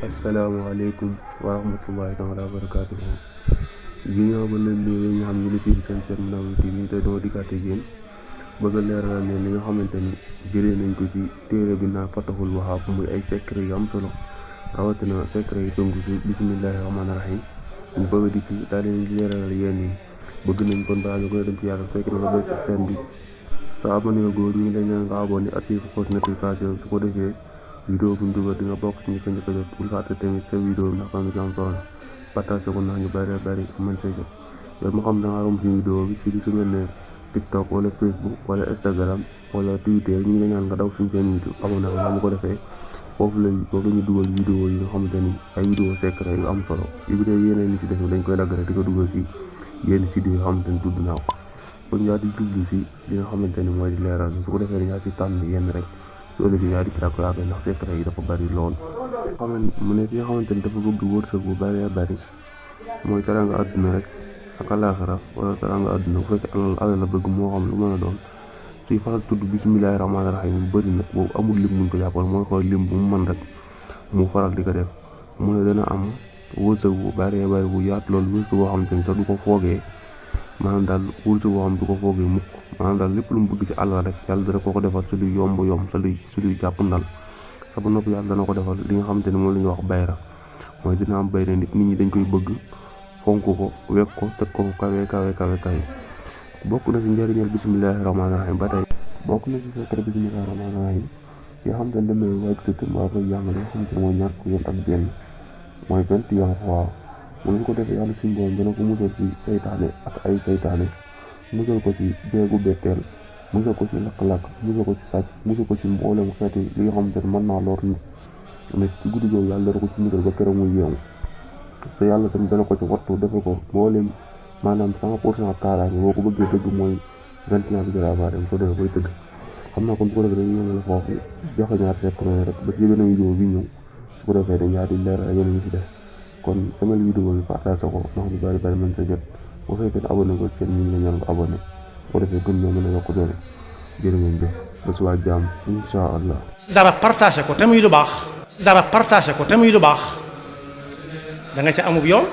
Assalamualaikum warahmatullahi wabarakatuh. Ginnaaw ba leen nuyu ñi xam ñu ci seen Ndaw TV te doo dikkaate yéen bëgg leeral leen li nga xamante ni jëlee nañ ko ci téere bi naa Fatahul Wahhab muy ay secret yu am solo rawatina secret yi tënku ci bismillahir rahmanir rahim ñu bëgg di ci daal leen leeral yéen yi bëgg nañ kon baa ñu koy dem ci yàlla fekk na la bay système bi sa abonné góor ñu dañ leen nga abonné active post notification su ko defee video bu ñu dugal di nga bokk ci ñi ko njëkk a jot bul fàtte tamit sa vidéo ndax am ci am solo partage ko ndax ñu bari mën see jot yow ma xam da nga romb ci vidéo bi si su mel ne TikTok wala Facebook wala Instagram wala Twitter ñu ngi ñaan nga daw suñu seen YouTube abonné nga mu ko defee foofu la ñu dugal vidéo yi nga xamante ni ay vidéo secret yu am solo yu bi dee yeneen ni ci def dañ koy dagg rek di ko dugal ci yenn site yoo xamante ni tudd naa ko kon yaa di jublu si li nga xamante ni mooy di leeral su ko defee yaa ci tànn yenn rek loolu bi yaa di traqué ndax secret yi dafa bari lool mu ne fi nga xamante ni dafa bëgg wërsëg bu bari mooy teranga àdduna rek ak àllaaxira wala teranga àdduna bu fekkee alal la bëgg moo xam lu mën a doon suy faral tudd bismillahir rahmanir rahim mu bëri nag boobu amul lim buñ ko jàppal mooy xool lim bu mu mën rek mu faral di ko def mu ne dana am wërsëg bu bari bu yaatu loolu wërsëg boo xamante ni sax du ko foogee maanaam daal wërsëg boo xam du ko foogee mukk maanaam daal lépp lu mu bëgg ci àll rek yàlla dana ko defal ci luy yomb ci luy jàpp ndal sa ba noppi yàlla dana ko defal li nga xamante ni moom la ñuy wax bayra mooy dina am bayra nit ñi dañ koy bëgg fonk ko wekk ko teg ko kawe bokk na ci njëriñal bismillahir rahmanir rahim ba tey bokk na ci secret bismillahir rahmanir rahim yoo xam te ne damay waaj tëdd maa koy jàng li nga xamante ne mooy ñaar ko yoon ak benn mooy 21 fois mu ko defee yàlla suñu borom dana ko musal ci saytaane ak ay saytaane musal ko ci beegu betteel musal ko ci lakk-lakk musal ko ci sàcc musal ko ci mboolem xeeti li nga xamante ne mën naa lor nit mais ci guddi googu yàlla dana ko ci musal ba keroog muy yeewu te yàlla tamit dana ko ci wattu defe ko mboolem maanaam 100% kaaraange boo ko bëggee dëgg mooy 21 bi garabaare soo defee koy tëdd xam naa kon bu ko defee dañuy ñëw la foofu joxe ñaar secret rek ba ci beneen vidéo bi ñëw su ko defee dañ di leer ak yeneen yi ci def kon sama vidéo bi partage ko ndax ñu bari mën sa jot bu fekkee ne abonné ko seen ñu ngi la ñaan nga abonné bu ko defee gën ñoo mën a yokk doole jërë ngeen jëf ba suba jàmm insha allah dara partage ko te muy lu baax da nga ca amub yoon